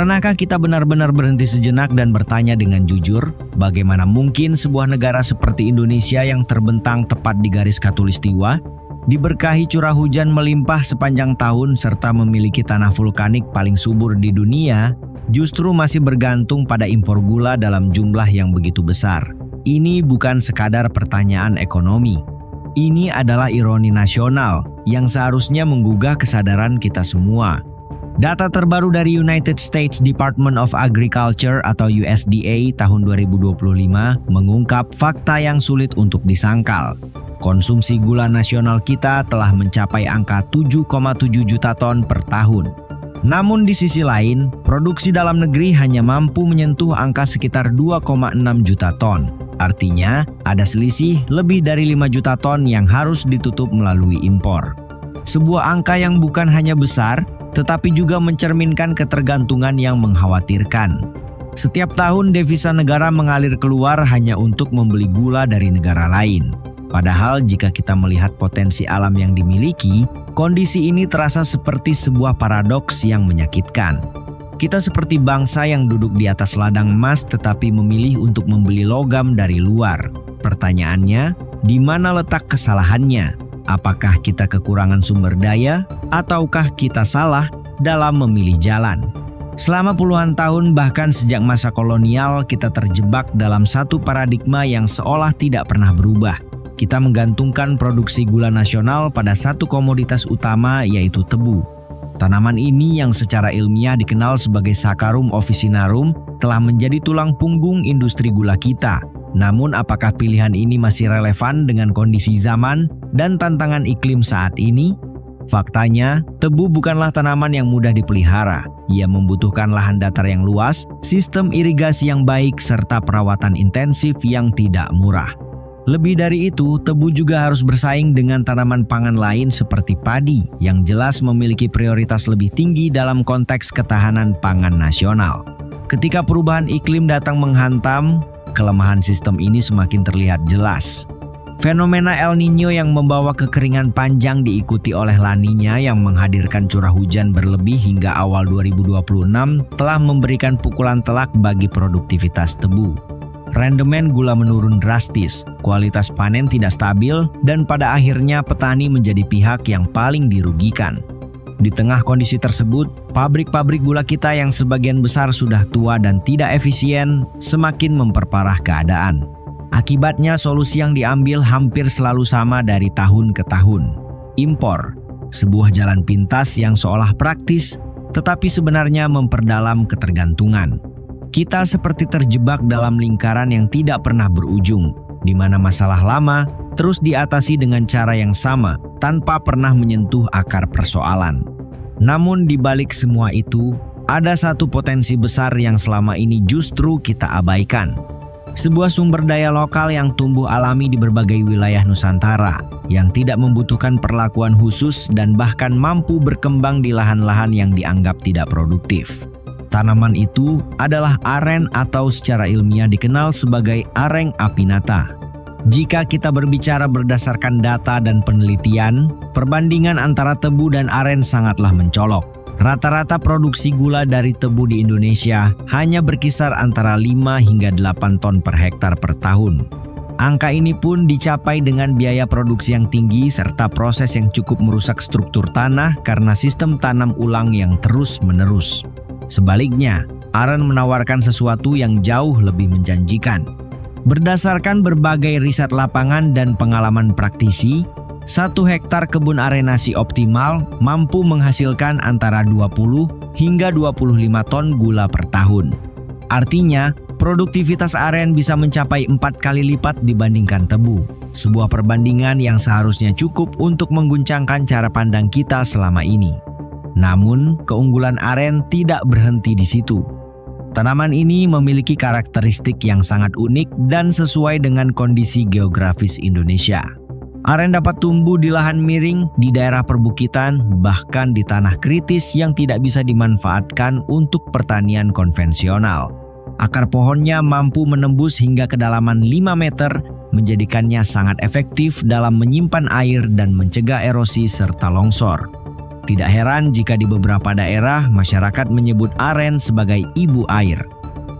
Pernahkah kita benar-benar berhenti sejenak dan bertanya dengan jujur, bagaimana mungkin sebuah negara seperti Indonesia yang terbentang tepat di garis khatulistiwa, diberkahi curah hujan melimpah sepanjang tahun serta memiliki tanah vulkanik paling subur di dunia, justru masih bergantung pada impor gula dalam jumlah yang begitu besar? Ini bukan sekadar pertanyaan ekonomi. Ini adalah ironi nasional yang seharusnya menggugah kesadaran kita semua. Data terbaru dari United States Department of Agriculture atau USDA tahun 2025 mengungkap fakta yang sulit untuk disangkal. Konsumsi gula nasional kita telah mencapai angka 7,7 juta ton per tahun. Namun di sisi lain, produksi dalam negeri hanya mampu menyentuh angka sekitar 2,6 juta ton. Artinya, ada selisih lebih dari 5 juta ton yang harus ditutup melalui impor. Sebuah angka yang bukan hanya besar, tetapi juga mencerminkan ketergantungan yang mengkhawatirkan. Setiap tahun devisa negara mengalir keluar hanya untuk membeli gula dari negara lain. Padahal jika kita melihat potensi alam yang dimiliki, kondisi ini terasa seperti sebuah paradoks yang menyakitkan. Kita seperti bangsa yang duduk di atas ladang emas tetapi memilih untuk membeli logam dari luar. Pertanyaannya, di mana letak kesalahannya? Apakah kita kekurangan sumber daya, ataukah kita salah dalam memilih jalan? Selama puluhan tahun bahkan sejak masa kolonial, kita terjebak dalam satu paradigma yang seolah tidak pernah berubah. Kita menggantungkan produksi gula nasional pada satu komoditas utama, yaitu tebu. Tanaman ini yang secara ilmiah dikenal sebagai Saccharum officinarum telah menjadi tulang punggung industri gula kita. Namun apakah pilihan ini masih relevan dengan kondisi zaman dan tantangan iklim saat ini? Faktanya, tebu bukanlah tanaman yang mudah dipelihara. Ia membutuhkan lahan datar yang luas, sistem irigasi yang baik, serta perawatan intensif yang tidak murah. Lebih dari itu, tebu juga harus bersaing dengan tanaman pangan lain seperti padi, yang jelas memiliki prioritas lebih tinggi dalam konteks ketahanan pangan nasional. Ketika perubahan iklim datang menghantam, kelemahan sistem ini semakin terlihat jelas. Fenomena El Niño yang membawa kekeringan panjang diikuti oleh La Niña yang menghadirkan curah hujan berlebih hingga awal 2026 telah memberikan pukulan telak bagi produktivitas tebu. Rendemen gula menurun drastis, kualitas panen tidak stabil, dan pada akhirnya petani menjadi pihak yang paling dirugikan. Di tengah kondisi tersebut, pabrik-pabrik gula kita yang sebagian besar sudah tua dan tidak efisien semakin memperparah keadaan. Akibatnya solusi yang diambil hampir selalu sama dari tahun ke tahun. Impor, sebuah jalan pintas yang seolah praktis, tetapi sebenarnya memperdalam ketergantungan. Kita seperti terjebak dalam lingkaran yang tidak pernah berujung, di mana masalah lama terus diatasi dengan cara yang sama tanpa pernah menyentuh akar persoalan. Namun di balik semua itu, ada satu potensi besar yang selama ini justru kita abaikan. Sebuah sumber daya lokal yang tumbuh alami di berbagai wilayah Nusantara, yang tidak membutuhkan perlakuan khusus dan bahkan mampu berkembang di lahan-lahan yang dianggap tidak produktif. Tanaman itu adalah aren atau secara ilmiah dikenal sebagai Areng apinata. Jika kita berbicara berdasarkan data dan penelitian, perbandingan antara tebu dan aren sangatlah mencolok. Rata-rata produksi gula dari tebu di Indonesia hanya berkisar antara 5 hingga 8 ton per hektar per tahun. Angka ini pun dicapai dengan biaya produksi yang tinggi serta proses yang cukup merusak struktur tanah karena sistem tanam ulang yang terus-menerus. Sebaliknya, aren menawarkan sesuatu yang jauh lebih menjanjikan. Berdasarkan berbagai riset lapangan dan pengalaman praktisi, 1 hektar kebun arenasi optimal mampu menghasilkan antara 20 hingga 25 ton gula per tahun. Artinya, produktivitas aren bisa mencapai 4 kali lipat dibandingkan tebu. Sebuah perbandingan yang seharusnya cukup untuk mengguncangkan cara pandang kita selama ini. Namun, keunggulan aren tidak berhenti di situ. Tanaman ini memiliki karakteristik yang sangat unik dan sesuai dengan kondisi geografis Indonesia. Aren dapat tumbuh di lahan miring, di daerah perbukitan, bahkan di tanah kritis yang tidak bisa dimanfaatkan untuk pertanian konvensional. Akar pohonnya mampu menembus hingga kedalaman 5 meter, menjadikannya sangat efektif dalam menyimpan air dan mencegah erosi serta longsor. Tidak heran jika di beberapa daerah masyarakat menyebut aren sebagai ibu air.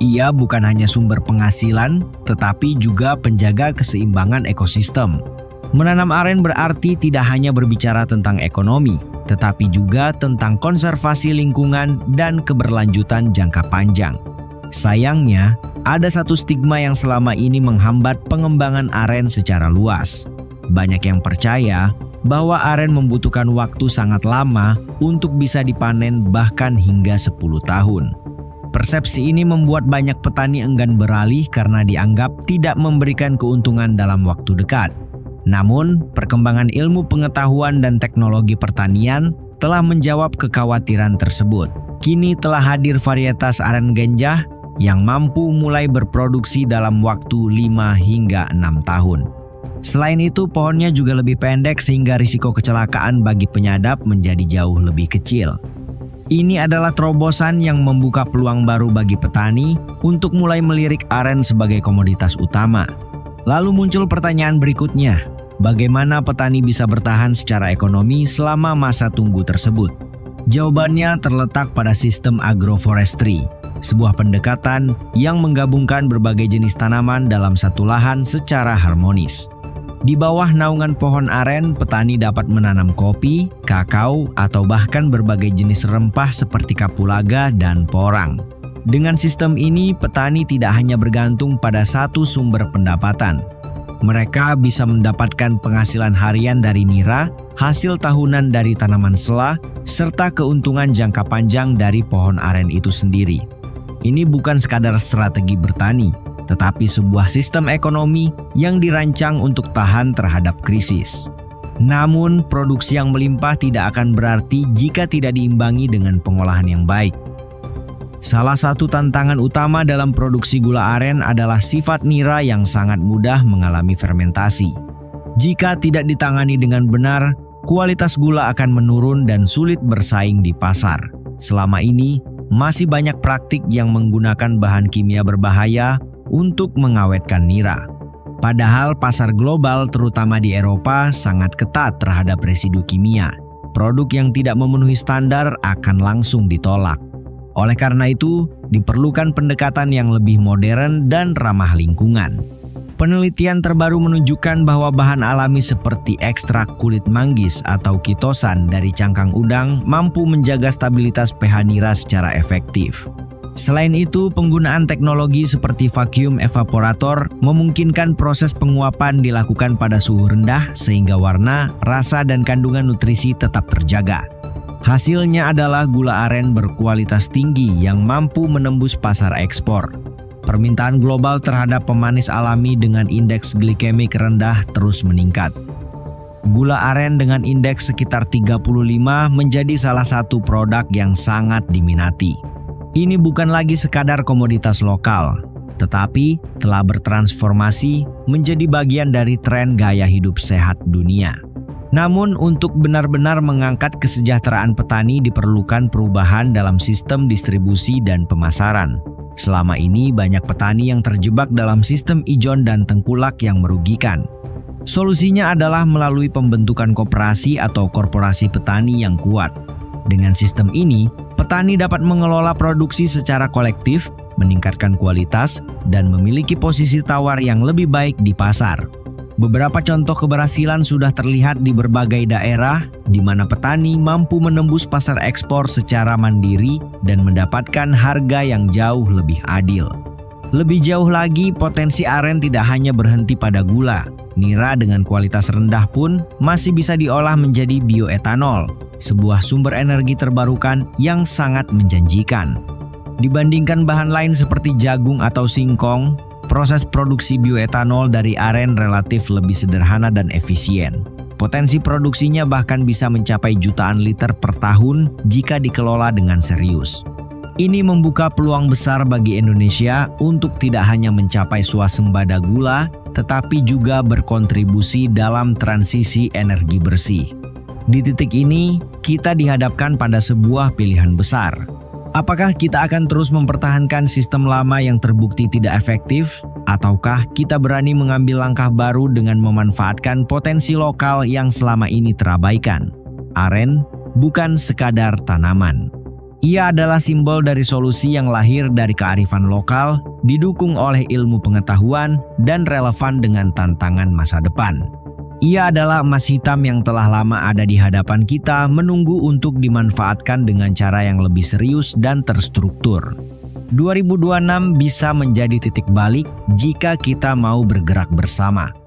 Ia bukan hanya sumber penghasilan, tetapi juga penjaga keseimbangan ekosistem. Menanam aren berarti tidak hanya berbicara tentang ekonomi, tetapi juga tentang konservasi lingkungan dan keberlanjutan jangka panjang. Sayangnya, ada satu stigma yang selama ini menghambat pengembangan aren secara luas. Banyak yang percaya bahwa aren membutuhkan waktu sangat lama untuk bisa dipanen bahkan hingga 10 tahun. Persepsi ini membuat banyak petani enggan beralih karena dianggap tidak memberikan keuntungan dalam waktu dekat. Namun, perkembangan ilmu pengetahuan dan teknologi pertanian telah menjawab kekhawatiran tersebut. Kini telah hadir varietas aren genjah yang mampu mulai berproduksi dalam waktu 5 hingga 6 tahun. Selain itu, pohonnya juga lebih pendek sehingga risiko kecelakaan bagi penyadap menjadi jauh lebih kecil. Ini adalah terobosan yang membuka peluang baru bagi petani untuk mulai melirik aren sebagai komoditas utama. Lalu muncul pertanyaan berikutnya, bagaimana petani bisa bertahan secara ekonomi selama masa tunggu tersebut? Jawabannya terletak pada sistem agroforestry, sebuah pendekatan yang menggabungkan berbagai jenis tanaman dalam satu lahan secara harmonis. Di bawah naungan pohon aren, petani dapat menanam kopi, kakao, atau bahkan berbagai jenis rempah seperti kapulaga dan porang. Dengan sistem ini, petani tidak hanya bergantung pada satu sumber pendapatan. Mereka bisa mendapatkan penghasilan harian dari nira, hasil tahunan dari tanaman sela, serta keuntungan jangka panjang dari pohon aren itu sendiri. Ini bukan sekadar strategi bertani, tetapi sebuah sistem ekonomi yang dirancang untuk tahan terhadap krisis. Namun, produksi yang melimpah tidak akan berarti jika tidak diimbangi dengan pengolahan yang baik. Salah satu tantangan utama dalam produksi gula aren adalah sifat nira yang sangat mudah mengalami fermentasi. Jika tidak ditangani dengan benar, kualitas gula akan menurun dan sulit bersaing di pasar. Selama ini, masih banyak praktik yang menggunakan bahan kimia berbahaya untuk mengawetkan nira. Padahal pasar global terutama di Eropa sangat ketat terhadap residu kimia. Produk yang tidak memenuhi standar akan langsung ditolak. Oleh karena itu, diperlukan pendekatan yang lebih modern dan ramah lingkungan. Penelitian terbaru menunjukkan bahwa bahan alami seperti ekstrak kulit manggis atau kitosan dari cangkang udang mampu menjaga stabilitas pH nira secara efektif. Selain itu, penggunaan teknologi seperti vacuum evaporator memungkinkan proses penguapan dilakukan pada suhu rendah sehingga warna, rasa, dan kandungan nutrisi tetap terjaga. Hasilnya adalah gula aren berkualitas tinggi yang mampu menembus pasar ekspor. Permintaan global terhadap pemanis alami dengan indeks glikemik rendah terus meningkat. Gula aren dengan indeks sekitar 35 menjadi salah satu produk yang sangat diminati. Ini bukan lagi sekadar komoditas lokal, tetapi telah bertransformasi menjadi bagian dari tren gaya hidup sehat dunia. Namun untuk benar-benar mengangkat kesejahteraan petani diperlukan perubahan dalam sistem distribusi dan pemasaran. Selama ini banyak petani yang terjebak dalam sistem ijon dan tengkulak yang merugikan. Solusinya adalah melalui pembentukan koperasi atau korporasi petani yang kuat. Dengan sistem ini, petani dapat mengelola produksi secara kolektif, meningkatkan kualitas, dan memiliki posisi tawar yang lebih baik di pasar. Beberapa contoh keberhasilan sudah terlihat di berbagai daerah, di mana petani mampu menembus pasar ekspor secara mandiri dan mendapatkan harga yang jauh lebih adil. Lebih jauh lagi, potensi aren tidak hanya berhenti pada gula. Nira dengan kualitas rendah pun masih bisa diolah menjadi bioetanol, sebuah sumber energi terbarukan yang sangat menjanjikan. Dibandingkan bahan lain seperti jagung atau singkong, proses produksi bioetanol dari aren relatif lebih sederhana dan efisien. Potensi produksinya bahkan bisa mencapai jutaan liter per tahun jika dikelola dengan serius. Ini membuka peluang besar bagi Indonesia untuk tidak hanya mencapai swasembada gula, tetapi juga berkontribusi dalam transisi energi bersih. Di titik ini, kita dihadapkan pada sebuah pilihan besar. Apakah kita akan terus mempertahankan sistem lama yang terbukti tidak efektif, ataukah kita berani mengambil langkah baru dengan memanfaatkan potensi lokal yang selama ini terabaikan? Aren bukan sekadar tanaman. Ia adalah simbol dari solusi yang lahir dari kearifan lokal, didukung oleh ilmu pengetahuan, dan relevan dengan tantangan masa depan. Ia adalah emas hitam yang telah lama ada di hadapan kita, menunggu untuk dimanfaatkan dengan cara yang lebih serius dan terstruktur. 2026 bisa menjadi titik balik jika kita mau bergerak bersama.